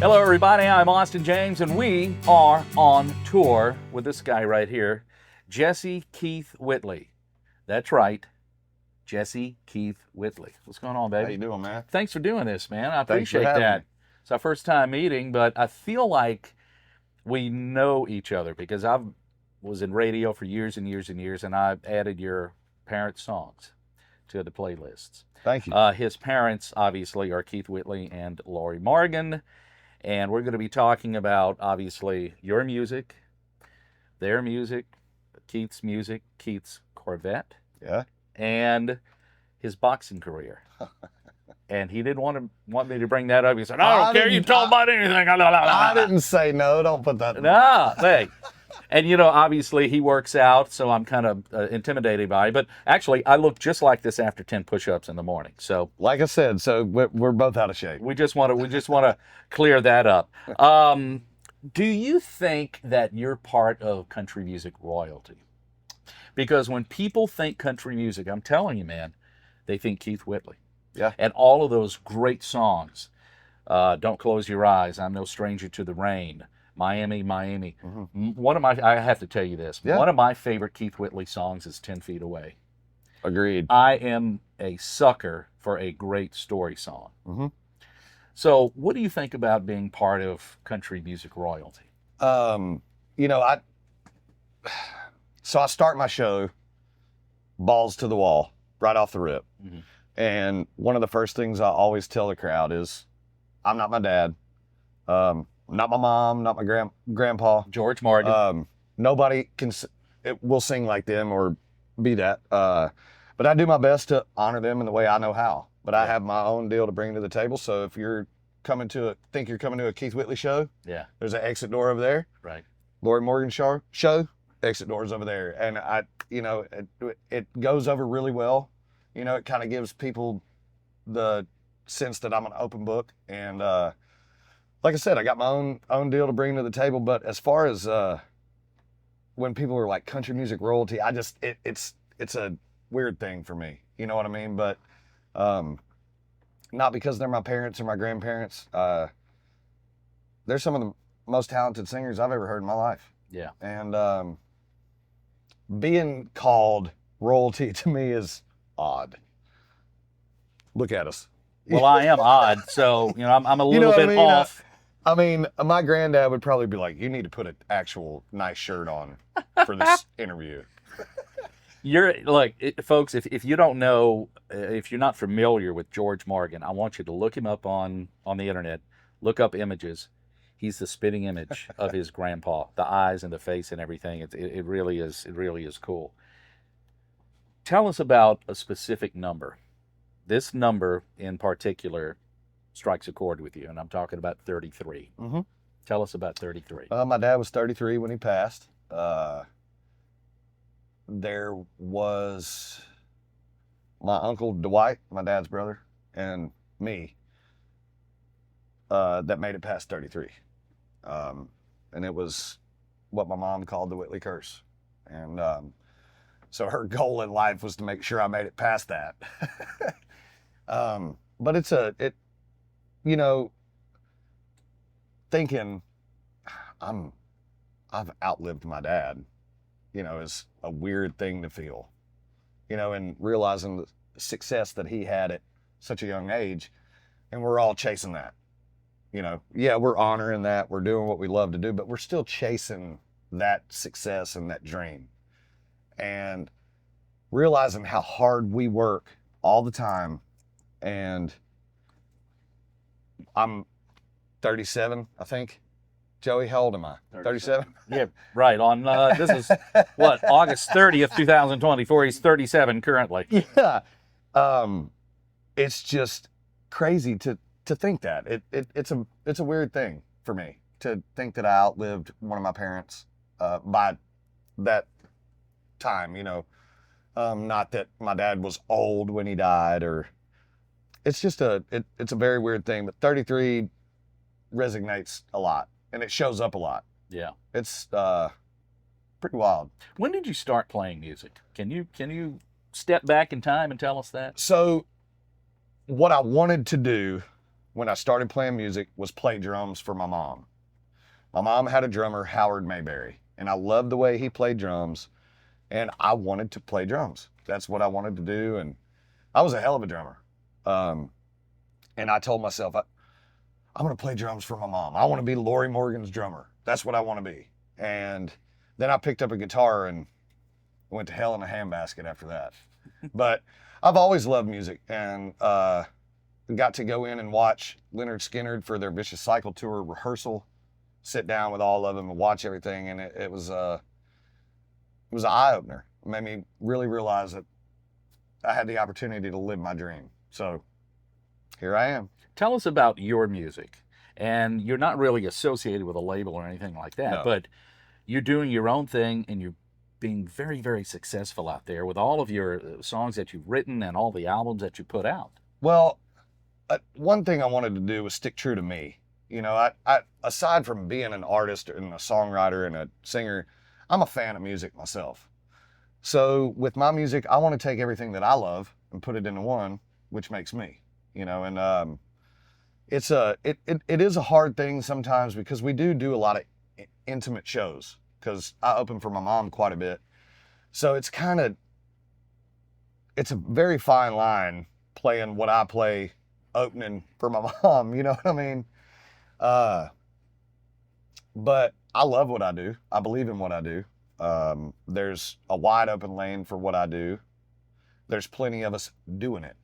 Hello, everybody. I'm Austin James, and we are on tour with this guy right here, Jesse Keith Whitley. That's right, Jesse Keith Whitley. What's going on, baby? How you doing, man? Thanks for doing this, man. I Thanks for appreciate having that. me. It's our first time meeting, but I feel like we know each other because I was in radio for years and years and years, and I've added your parents' songs to the playlists. Thank you. His parents, obviously, are Keith Whitley and Lori Morgan. And we're going to be talking about, obviously, your music, their music, Keith's Corvette, Yeah. and his boxing career. And he didn't want me to bring that up. He said, I don't care. You talk about anything. I didn't say no. Don't put that. No, hey. And, you know, obviously he works out, so I'm kind of intimidated by it. But actually, I look just like this after 10 push-ups in the morning. So, Like I said, so we're both out of shape. we just want to clear that up. Do you think that you're part of country music royalty? Because when people think country music, I'm telling you, man, they think Keith Whitley. Yeah. And all of those great songs, Don't Close Your Eyes, I'm No Stranger to the Rain, Miami. Mm-hmm. I have to tell you this, Yeah. one of my favorite Keith Whitley songs is 10 Feet Away. Agreed. I am a sucker for a great story song. Mm-hmm. So what do you think about being part of country music royalty? You know, I start my show balls to the wall right off the rip. Mhm. And one of the first things I always tell the crowd is, I'm not my dad, not my mom, not my grandpa. George Morgan. Nobody will sing like them or be that. But I do my best to honor them in the way I know how. But I have my own deal to bring to the table. So if you're think you're coming to a Keith Whitley show, Yeah. there's an exit door over there. Right. Lori Morgan show, exit doors over there. And it goes over really well. You know, it kind of gives people the sense that I'm an open book. And like I said, I got my own deal to bring to the table. But as far as when people are like country music royalty, it's a weird thing for me. You know what I mean? But not because they're my parents or my grandparents. They're some of the most talented singers I've ever heard in my life. Yeah. And being called royalty to me is odd. Look at us. Well, I am odd, so you know I'm a little know what bit I mean? off. I mean, my granddad would probably be like, you need to put an actual nice shirt on for this interview. Folks, if you don't know, if you're not familiar with George Morgan, I want you to look him up on the internet. Look up images. He's the spitting image of his grandpa, the eyes and the face and everything. It really is cool. Tell us about a specific number. This number in particular strikes a chord with you, and I'm talking about 33. Mm-hmm. Tell us about 33. My dad was 33 when he passed. There was my uncle Dwight, my dad's brother, and me that made it past 33. And it was what my mom called the Whitley curse. And so her goal in life was to make sure I made it past that. But you know, thinking I've outlived my dad, you know, is a weird thing to feel, you know, and realizing the success that he had at such a young age, and we're all chasing that, you know. Yeah, we're honoring that, we're doing what we love to do, but we're still chasing that success and that dream, and realizing how hard we work all the time. And I'm 37, I think. Joey, how old am I? 37? Yeah, right. On this is what, August 30th, 2024. He's 37 currently. Yeah. It's just crazy to think that. It's a weird thing for me to think that I outlived one of my parents by that time, you know. Not that my dad was old when he died, or it's just it's a very weird thing, but 33 resonates a lot, and it shows up a lot. Yeah. It's pretty wild. When did you start playing music? Can you step back in time and tell us that? So what I wanted to do when I started playing music was play drums for my mom. My mom had a drummer, Howard Mayberry, and I loved the way he played drums, and I wanted to play drums. That's what I wanted to do, and I was a hell of a drummer. And I told myself, I'm going to play drums for my mom. I want to be Lori Morgan's drummer. That's what I want to be. And then I picked up a guitar and went to hell in a handbasket after that. But I've always loved music, and got to go in and watch Leonard Skinner for their Vicious Cycle tour rehearsal, sit down with all of them and watch everything. And it was an eye-opener. It made me really realize that I had the opportunity to live my dream. So here I am. Tell us about your music. And you're not really associated with a label or anything like that, No. but you're doing your own thing, and you're being very, very successful out there with all of your songs that you've written and all the albums that you put out. Well, one thing I wanted to do was stick true to me. You know, I aside from being an artist and a songwriter and a singer, I'm a fan of music myself. So with my music, I want to take everything that I love and put it into one, which makes me, you know, and it is a hard thing sometimes because we do a lot of intimate shows because I open for my mom quite a bit. So it's a very fine line playing what I play opening for my mom, you know what I mean? But I love what I do. I believe in what I do. There's a wide open lane for what I do. There's plenty of us doing it.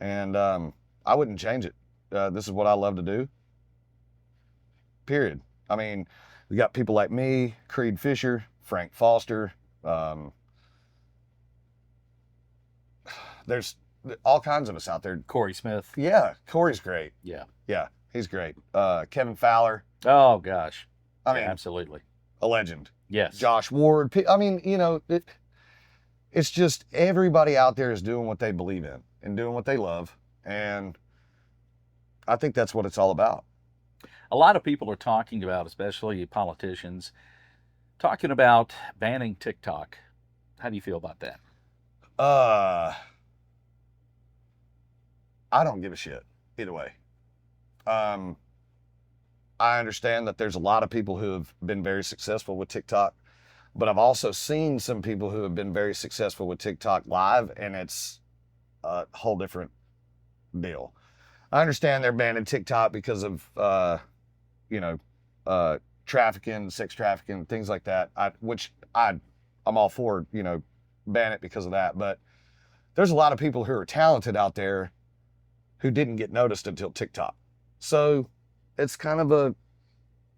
And I wouldn't change it. This is what I love to do. Period. I mean, we got people like me, Creed Fisher, Frank Foster. There's all kinds of us out there. Corey Smith. Yeah, Corey's great. Yeah. Yeah, he's great. Kevin Fowler. Oh, gosh. I mean, absolutely. A legend. Yes. Josh Ward. I mean, you know, it's just everybody out there is doing what they believe in and doing what they love. And I think that's what it's all about. A lot of people are talking about, especially politicians, talking about banning TikTok. How do you feel about that? I don't give a shit either way. I understand that there's a lot of people who have been very successful with TikTok, but I've also seen some people who have been very successful with TikTok live, and it's a whole different deal. I understand they're banning TikTok because of, trafficking, sex trafficking, things like that, I'm all for, ban it because of that. But there's a lot of people who are talented out there who didn't get noticed until TikTok. So it's kind of a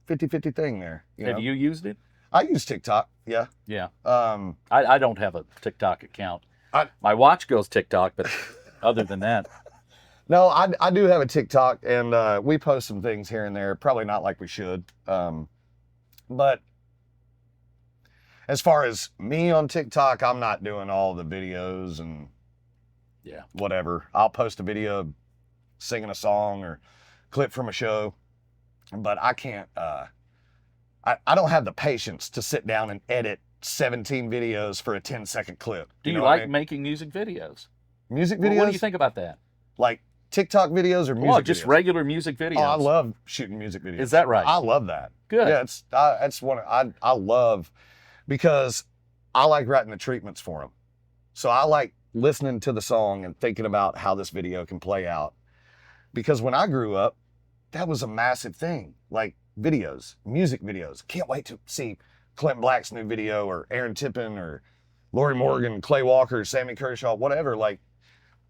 50-50 thing there. Have you used it? I use TikTok, yeah. Yeah. I don't have a TikTok account. My watch goes TikTok, but other than that. No, I do have a TikTok, and we post some things here and there. Probably not like we should. But as far as me on TikTok, I'm not doing all the videos and whatever. I'll post a video singing a song or clip from a show, but I can't, I don't have the patience to sit down and edit 17 videos for a 10-second clip. Do you like making music videos? Music videos? Well, what do you think about that? Like TikTok videos or music Well, just videos? regular music videos. Oh, I love shooting music videos. Is that right? I love that. Good. Yeah, it's one I love because I like writing the treatments for them. So I like listening to the song and thinking about how this video can play out. Because when I grew up, that was a massive thing. Like videos, music videos. Can't wait to see Clint Black's new video or Aaron Tippin or Lori Morgan, Clay Walker, Sammy Kershaw, whatever. Like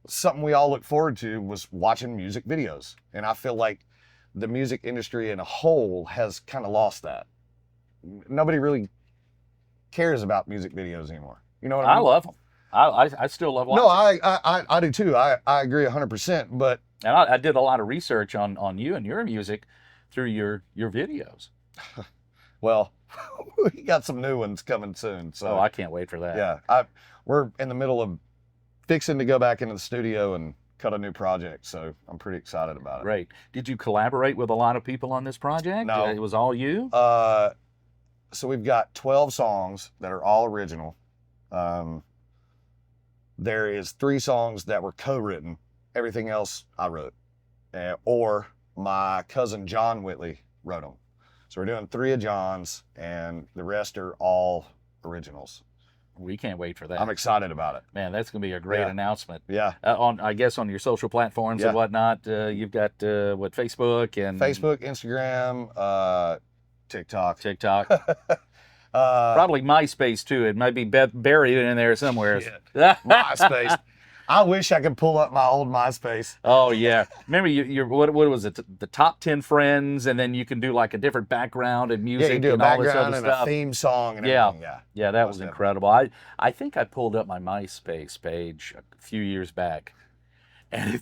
something we all look forward to was watching music videos. And I feel like the music industry in a whole has kind of lost that. Nobody really cares about music videos anymore. You know what I mean? I love them. I still love watching. No, I do too. I agree 100%. But and I did a lot of research on you and your music through your videos. Well, we got some new ones coming soon. So I can't wait for that. Yeah, we're in the middle of fixing to go back into the studio and cut a new project. So I'm pretty excited about it. Great. Did you collaborate with a lot of people on this project? No. It was all you? So we've got 12 songs that are all original. There is 3 songs that were co-written. Everything else I wrote. or my cousin John Whitley wrote them. So we're doing 3 of John's, and the rest are all originals. We can't wait for that. I'm excited about it. Man, that's going to be a great announcement. Yeah. I guess on your social platforms and whatnot, you've got Facebook and Instagram, TikTok. Probably MySpace too. It might be buried in there somewhere. MySpace. I wish I could pull up my old MySpace. Oh yeah, remember what was it? The top 10 friends, and then you can do like a different background and music. Yeah, you do a and all this background other and stuff. a theme song and everything. Yeah, that was incredible. I think I pulled up my MySpace page a few years back, and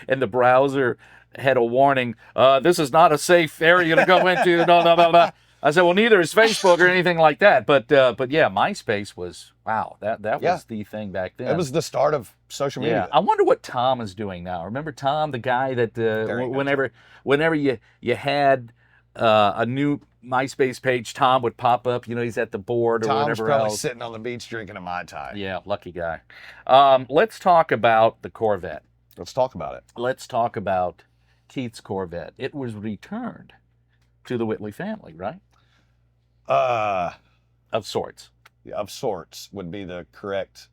and the browser had a warning. This is not a safe area to go into. No, no, no, no. I said, well, neither is Facebook or anything like that. But yeah, MySpace was, wow, that was the thing back then. It was the start of social media. Yeah, I wonder what Tom is doing now. Remember Tom, the guy that whenever you had a new MySpace page, Tom would pop up. You know, he's at the board or Tom's whatever probably else. sitting on the beach drinking a Mai Tai. Yeah, lucky guy. Let's talk about the Corvette. Let's talk about it. Let's talk about Keith's Corvette. It was returned to the Whitley family, right? Of sorts. Of sorts would be the correct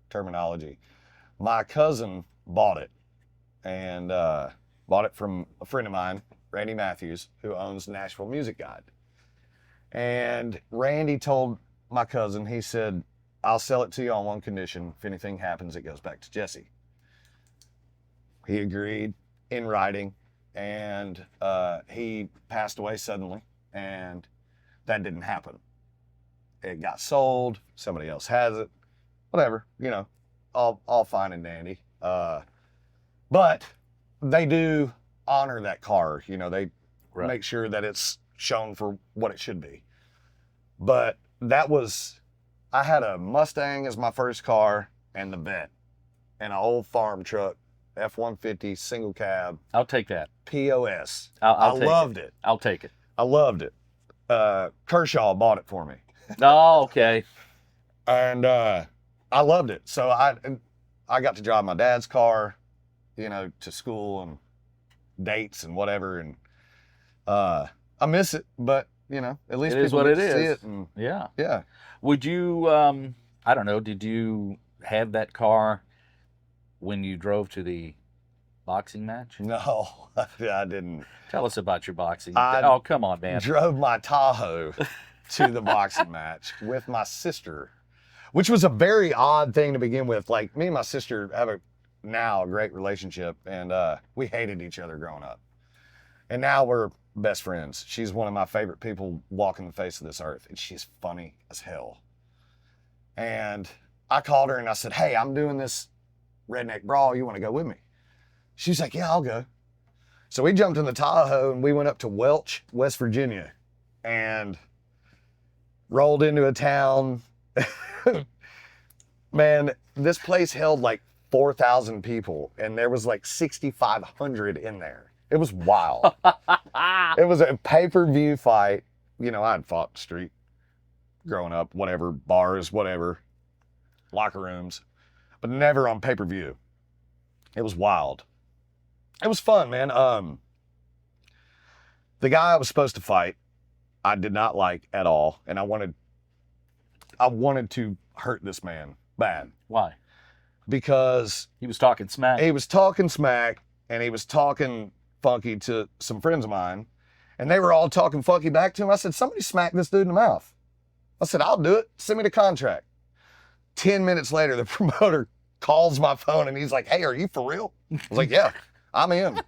terminology. My cousin bought it, and bought it from a friend of mine, Randy Matthews, who owns Nashville Music Guide. And Randy told my cousin, he said, I'll sell it to you on one condition. If anything happens, it goes back to Jesse. He agreed in writing, and he passed away suddenly, and that didn't happen. It got sold, somebody else has it, whatever, you know, all fine and dandy. But they do honor that car, you know, they make sure that it's shown for what it should be. But I had a Mustang as my first car, and the Vet, and an old farm truck, F-150, single cab. I'll take that. POS. I loved it. I'll take it. I loved it. Kershaw bought it for me. Oh, okay. And I loved it. So I got to drive my dad's car, you know, to school and dates and whatever. And I miss it, but you know, at least it is people what get it to see is. it. And, yeah. Would you? I don't know. Did you have that car when you drove to the boxing match? No, I didn't. Tell us about your boxing. I come on, man. Drove my Tahoe to the boxing match with my sister, which was a very odd thing to begin with. Like, me and my sister have now a great relationship, and we hated each other growing up. And now we're best friends. She's one of my favorite people walking the face of this earth, and she's funny as hell. And I called her and I said, hey, I'm doing this redneck brawl. You want to go with me? She's like, yeah, I'll go. So we jumped in the Tahoe and we went up to Welch, West Virginia, and rolled into a town. Man, this place held like 4,000 people, and there was like 6,500 in there. It was wild. It was a pay-per-view fight. You know, I'd fought street growing up, whatever, bars, whatever, locker rooms, but never on pay-per-view. It was wild. It was fun, man. The guy I was supposed to fight, I did not like at all, and I wanted to hurt this man bad. Why? Because he was talking smack. He was talking smack, and he was talking funky to some friends of mine, and they were all talking funky back to him. I said, somebody smack this dude in the mouth. I said, I'll do it. Send me the contract. 10 minutes later, the promoter calls my phone, and he's like, hey, are you for real? I was like, yeah, I'm in.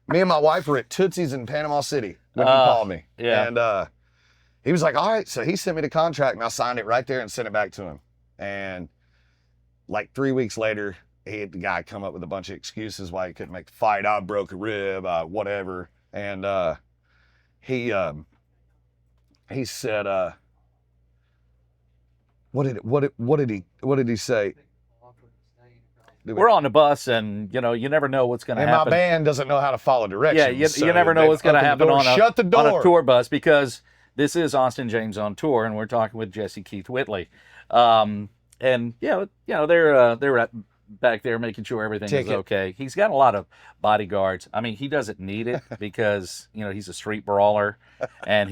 Me and my wife were at Tootsie's in Panama City when he called me. Yeah. And he was like, all right. So he sent me the contract, and I signed it right there and sent it back to him. And like 3 weeks later, he had the guy come up with a bunch of excuses why he couldn't make the fight. I broke a rib, whatever. And he said, what did he say? We're on the bus, and you know, you never know what's going to happen. And my band doesn't know how to follow directions. Yeah, you never know what's going to happen on a tour bus, because this is Austin James on tour, and we're talking with Jesse Keith Whitley. And yeah, you know, they're back there making sure everything is Ticket. okay. He's got a lot of bodyguards. I mean, he doesn't need it because, he's a street brawler and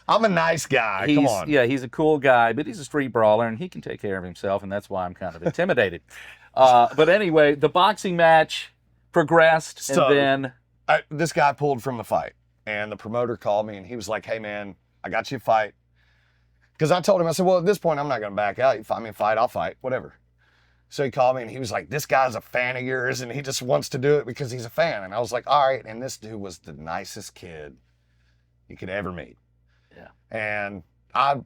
I'm a nice guy. Come on. yeah, he's a cool guy, but he's a street brawler and he can take care of himself, and that's why I'm kind of intimidated. But anyway, the boxing match progressed, So- and then This guy pulled from the fight, and the promoter called me, and he was like, "Hey, man, I got you a fight." Because I told him, I said, "Well, at this point, I'm not going to back out. You find me a fight, I'll fight, whatever." So he called me, and he was like, "This guy's a fan of yours, and he just wants to do it because he's a fan." And I was like, "All right." And this dude was the nicest kid you could ever meet. Yeah. And I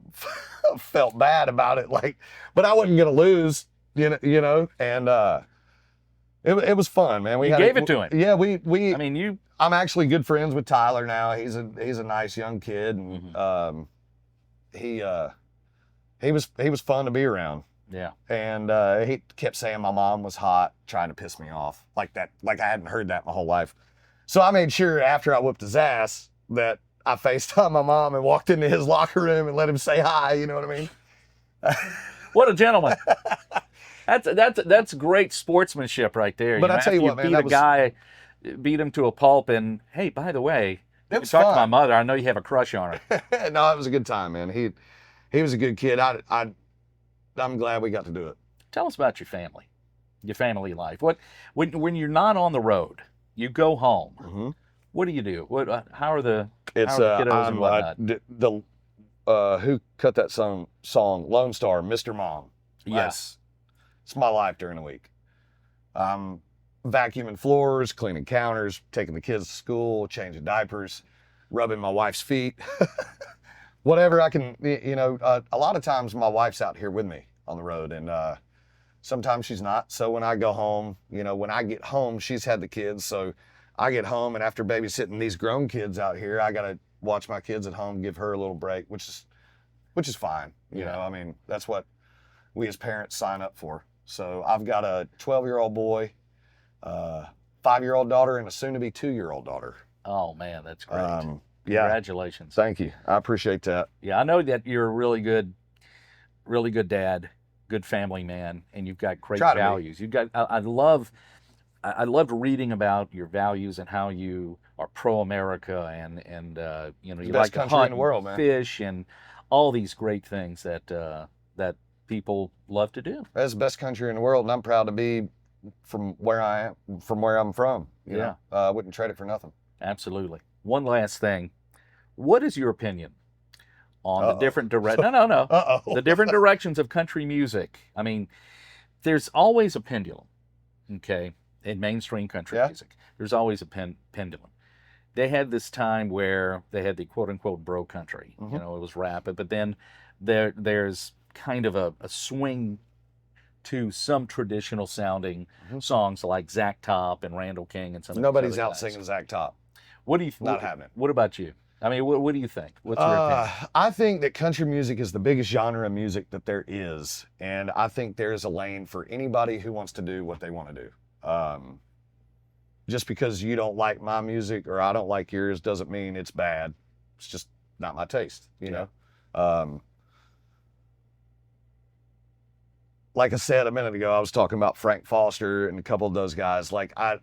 felt bad about it, but I wasn't going to lose, and it was fun, man. You gave it to him. Yeah, I mean, I'm actually good friends with Tyler now. He's a nice young kid, and he was fun to be around. yeah. And he kept saying my mom was hot, trying to piss me off like that. Like I hadn't heard that my whole life. So I made sure after I whooped his ass that I FaceTimed my mom and walked into his locker room and let him say hi. You know what I mean? What a gentleman. That's great sportsmanship right there. But I tell you after what, man, beat that a was- guy, beat him to a pulp, and hey, by the way, you was talk to my fun. mother. I know you have a crush on her. No, it was a good time, man. He was a good kid. I'm glad we got to do it. Tell us about your family life. When you're not on the road, you go home. Mm-hmm. What do you do? How are the It's kiddos and whatnot? Who cut that song Lone Star, Mr. Mom. Yes. It's my life during the week. I'm vacuuming floors, cleaning counters, taking the kids to school, changing diapers, rubbing my wife's feet. Whatever I can, a lot of times my wife's out here with me on the road, and sometimes she's not. So when I go home, when I get home, she's had the kids. So I get home, and after babysitting these grown kids out here, I got to watch my kids at home, give her a little break, which is fine. You know, I mean, that's what we as parents sign up for. So I've got a 12-year-old boy, 5-year-old daughter, and a soon-to-be 2-year-old daughter. Oh man, that's great. Yeah. Congratulations. Thank you. I appreciate that. Yeah, I know that you're a really good dad, good family man, and you've got great Try to be. values. I loved reading about your values and how you are pro-America and you Best like to country in hunt the world, and man. fish and all these great things that people love to do. That's the best country in the world, and I'm proud to be from where I am, from where I'm from. You know? I wouldn't trade it for nothing. Absolutely. One last thing. What is your opinion on the Uh-oh. different No. Uh-oh. The different directions of country music? I mean, there's always a pendulum, okay, in mainstream country Yeah. music. There's always a pendulum. They had this time where they had the quote-unquote bro country. Mhm. It was rapid, but then there's kind of a swing to some traditional sounding Mhm. songs like Zach Top and Randall King and some of these Nobody's other out guys. singing Zach Top. What do you Not happening. What about you? I mean, what do you think? What's your opinion? I think that country music is the biggest genre of music that there is, and I think there's a lane for anybody who wants to do what they want to do. Just because you don't like my music or I don't like yours doesn't mean it's bad. It's just not my taste, you know. Like I said a minute ago, I was talking about Frank Foster and a couple of those guys. Like I'm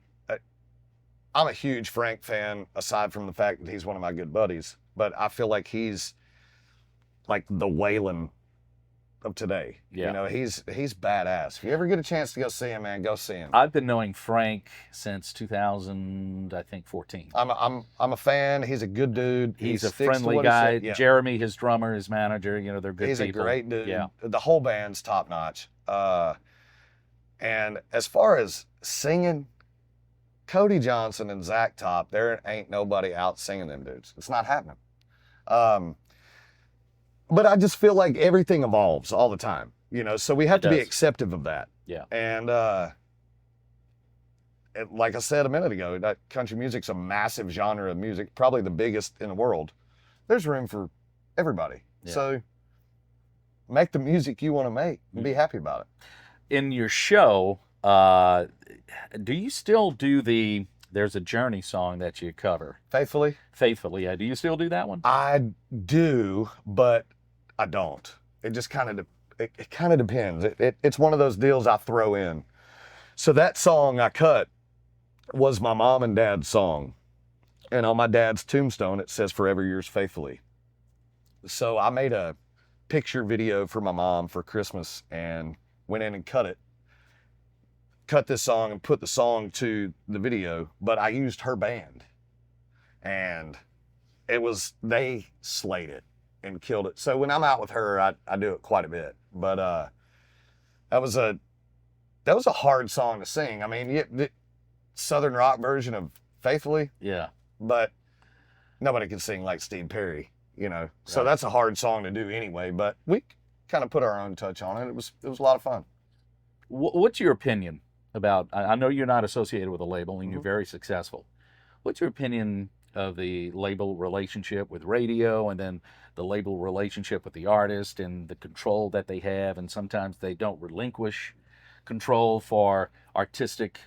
a huge Frank fan, aside from the fact that he's one of my good buddies. But I feel like he's like the Waylon of today. Yeah. You know, he's badass. If you ever get a chance to go see him, man, go see him. I've been knowing Frank since 2014. I'm a fan. He's a good dude. He's He a sticks to friendly what he guy. said. Yeah. Jeremy, his drummer, his manager, they're good He's people. a great dude. Yeah. The whole band's top notch. And as far as singing, Cody Johnson and Zach Top, there ain't nobody out singing them dudes. It's not happening. But I just feel like everything evolves all the time, so we have It to be does. acceptive of that. Yeah. And like I said a minute ago, that country music's a massive genre of music, probably the biggest in the world. There's room for everybody. Yeah. So make the music you want to make and be happy about it. In your show, do you still do there's a Journey song that you cover, Faithfully, Faithfully. Do you still do that one? I do, but I don't. It just kind of depends. It's one of those deals I throw in. So that song I cut was my mom and dad's song. And on my dad's tombstone, it says "Forever Yours Faithfully." So I made a picture video for my mom for Christmas and went in and cut this song and put the song to the video, but I used her band. And they slayed it and killed it. So when I'm out with her, I do it quite a bit. But that was a hard song to sing. I mean, the Southern rock version of "Faithfully," Yeah. but nobody can sing like Steve Perry, you know. So Right. that's a hard song to do anyway. But we kind of put our own touch on it. It was a lot of fun. What's your opinion about? I know you're not associated with a label, and you're Mhm. very successful. What's your opinion of the label relationship with radio, and then the label relationship with the artist, and the control that they have, and sometimes they don't relinquish control for artistic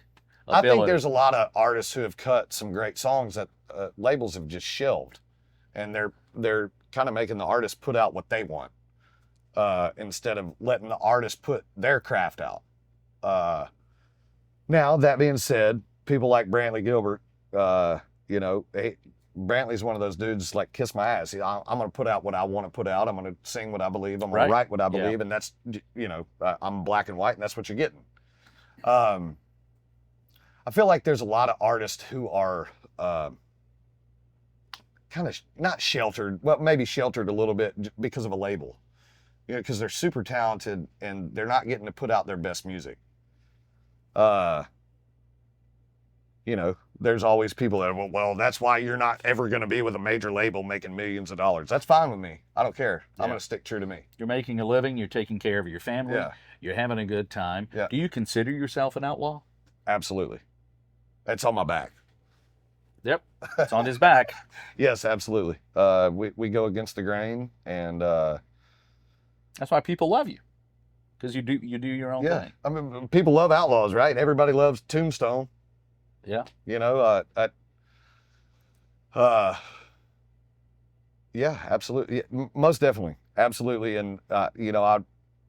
I ability? think there's a lot of artists who have cut some great songs that labels have just shelved, and they're kind of making the artist put out what they want instead of letting the artist put their craft out. Now that being said, people like Brantley Gilbert, you know, Brantley's one of those dudes like kiss my ass. I'm going to put out what I want to put out. I'm going to sing what I believe. I'm going Right. to write what I Yeah. believe, and that's, you know, I'm black and white, and that's what you're getting. I feel like there's a lot of artists who are kind of not sheltered, well, maybe sheltered a little bit because of a label, you know, because they're super talented and they're not getting to put out their best music. You know, there's always people that, well, that's why you're not ever going to be with a major label making millions of dollars. That's fine with me. I don't care. Yeah. I'm going to stick true to me. You're making a living. You're taking care of your family. Yeah. You're having a good time. Yeah. Do you consider yourself an outlaw? Absolutely. It's on my back. Yep. It's on his back. Yes, absolutely. We go against the grain, and That's why people love you, because you do your own yeah, thing. I mean, people love outlaws, right? Everybody loves Tombstone. Yeah. You know, yeah, absolutely, yeah, most definitely, absolutely, and you know, I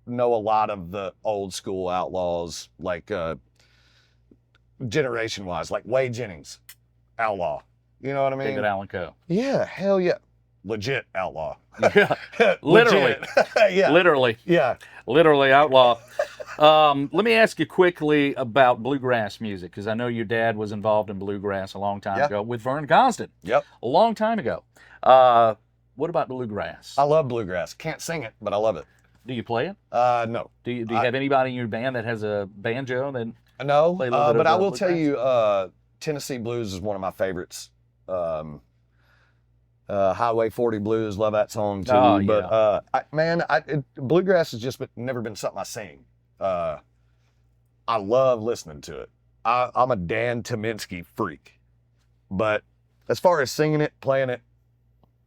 know a lot of the old school outlaws, like generation-wise, like Wade Jennings, outlaw. You know what I mean? David Allan Coe. Yeah, hell yeah, legit outlaw. Yeah. Literally. Legit. Yeah, Literally. yeah. Literally outlaw. Let me ask you quickly about bluegrass music, because I know your dad was involved in bluegrass a long time Yeah. ago with Vern Gosdin. Yep. A long time ago. What about bluegrass? I love bluegrass. Can't sing it, but I love it. Do you play it? No. Do you have anybody in your band that has a banjo? Then No, Play a little bit but of I will tell bluegrass? you, Tennessee blues is one of my favorites. Highway 40 Blues, love that song too. Oh, But bluegrass has just never been something I sing. I love listening to it. I'm a Dan Tominski freak, but as far as singing it, playing it,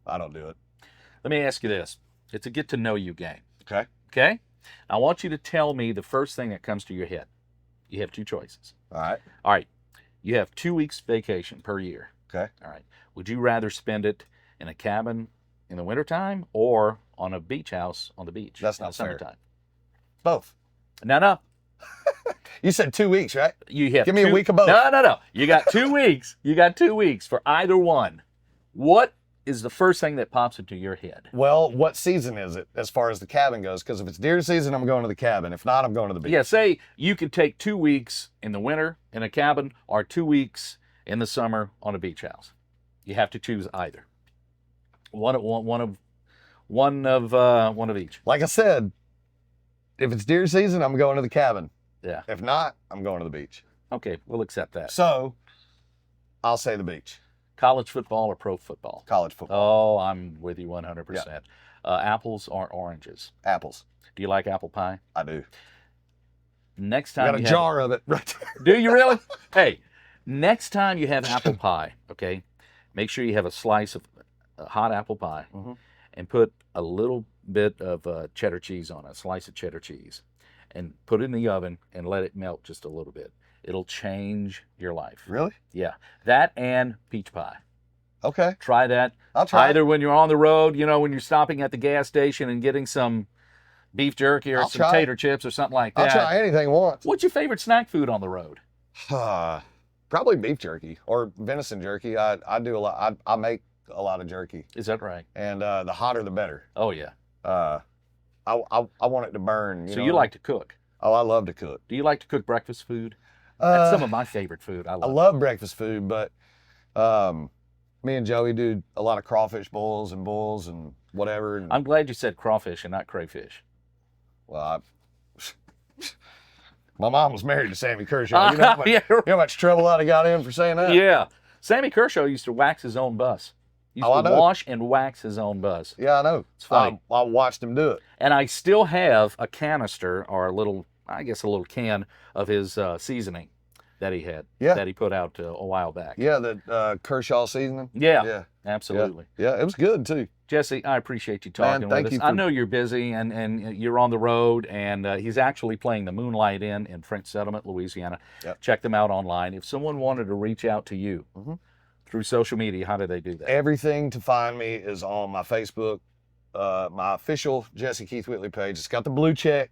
I don't do it. let me ask you this. It's a get to know you game. Okay. Okay? I want you to tell me the first thing that comes to your head. You have two choices. All right. All right. You have 2 weeks vacation per year. Okay. All right. Would you rather spend it in a cabin in the wintertime or on a beach house on the beach? That's in not the fair. summertime? Both. No. You said 2 weeks, right? You have Give me a week of both. No. You got 2 weeks. You got 2 weeks for either one. What is the first thing that pops into your head? Well, what season is it as far as the cabin goes? Because if it's deer season, I'm going to the cabin. If not, I'm going to the beach. Yeah, say you could take 2 weeks in the winter in a cabin or 2 weeks in the summer on a beach house. You have to choose either. One of each. Like I said, if it's deer season, I'm going to the cabin. Yeah. If not, I'm going to the beach. Okay, we'll accept that. So, I'll say the beach. College football or pro football? College football. Oh, I'm with you 100%. Apples or oranges? Apples. Do you like apple pie? I do. Next I time got a you jar of it right there. Do you really? Hey, next time you have apple pie, okay, make sure you have a slice of hot apple pie Mhm. and put a little bit of cheddar cheese on it, a slice of cheddar cheese, and put it in the oven and let it melt just a little bit. It'll change your life. Really? Yeah. That and peach pie. Okay. Try that. I'll try. Either when you're on the road, you know, when you're stopping at the gas station and getting some beef jerky or I'll some try it. tater chips or something like I'll that. try anything once. What's your favorite snack food on the road? Probably beef jerky or venison jerky. I do a lot. I make a lot of jerky, Is that right? and the hotter the better. Oh, yeah. I want it to burn. So you like to cook. Oh, I love to cook. Do you like to cook breakfast food? That's some of my favorite food. I I love. love breakfast food, but me and Joey do a lot of crawfish boils and whatever. And, I'm glad you said crawfish and not crayfish. well, my mom was married to Sammy Kershaw. You know how much, Yeah. you know how much trouble I'd have got in for saying that? Yeah. Sammy Kershaw used to wax his own bus. Used I to know. wash and wax his own bus. Yeah, I know. It's funny. I watched him do it. And I still have a canister or a little can of his seasoning that he had, Yeah. that he put out a while back. Yeah, the Kershaw seasoning. Yeah, Yeah. absolutely. Yeah, it was good too. Jesse, I appreciate you talking thank with us. you I for- know you're busy and you're on the road, and he's actually playing the Moonlight Inn in French Settlement, Louisiana. Yep. Check them out online. If someone wanted to reach out to you through social media, how do they do that? Everything to find me is on my Facebook, my official Jesse Keith Whitley page. It's got the blue check.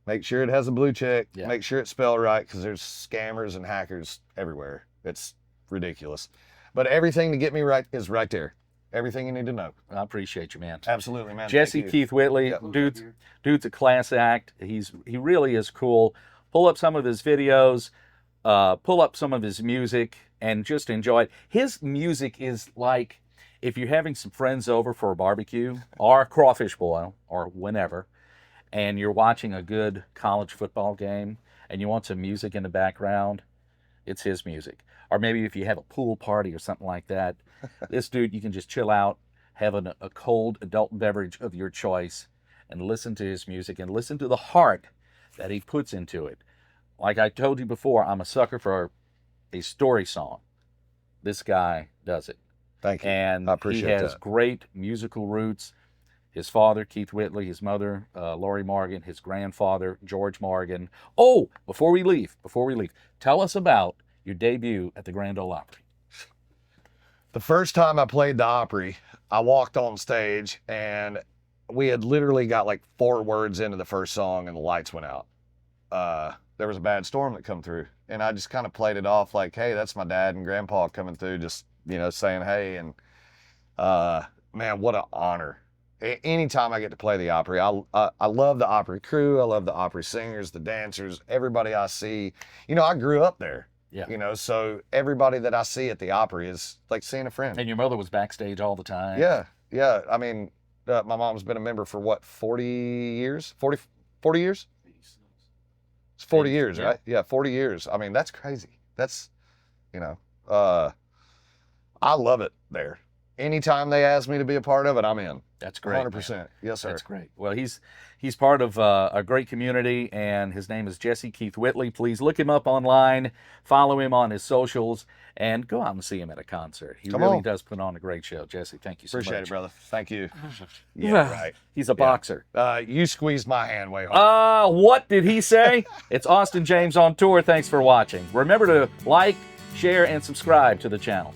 Make sure it has a blue check. Yeah. Make sure it's spelled right, because there's scammers and hackers everywhere. It's ridiculous. But everything to get me right is right there. Everything you need to know. I appreciate you, man. Absolutely, man. Jesse Thank you. Keith Whitley, Yep. dude's a class act. He really is cool. Pull up some of his videos, pull up some of his music, and just enjoy it. His music is like if you're having some friends over for a barbecue or a crawfish boil or whenever, and you're watching a good college football game and you want some music in the background, it's his music. Or maybe if you have a pool party or something like that, this dude, you can just chill out, have a cold adult beverage of your choice, and listen to his music and listen to the heart that he puts into it. Like I told you before, I'm a sucker for a story song. This guy does it. Thank you. And I appreciate he has that. great musical roots. His father, Keith Whitley, his mother, Lori Morgan, his grandfather, George Morgan. Oh, before we leave, tell us about your debut at the Grand Ole Opry. The first time I played the Opry, I walked on stage and we had literally got like 4 words into the first song and the lights went out. There was a bad storm that come through, and I just kind of played it off like, hey, that's my dad and grandpa coming through, just, saying hey. And man, what an honor. Anytime I get to play the Opry, I love the Opry crew. I love the Opry singers, the dancers, everybody I see. I grew up there. Yeah. So everybody that I see at the Opry is like seeing a friend. And your mother was backstage all the time. Yeah. I mean, my mom's been a member for what, 40 years? 40 years? It's 40 years, Yeah. right? Yeah, 40 years. I mean, that's crazy. That's, I love it there. Anytime they ask me to be a part of it, I'm in. That's great. 100%. Man. Yes, sir. That's great. Well, he's part of a great community, and his name is Jesse Keith Whitley. Please look him up online, follow him on his socials, and go out and see him at a concert. He Come really on. does put on a great show. Jesse, thank you so Appreciate much. it, brother. Thank you. Yeah, right. He's a boxer. You squeezed my hand way hard. What did he say? It's Austin James on tour. Thanks for watching. Remember to like, share, and subscribe to the channel.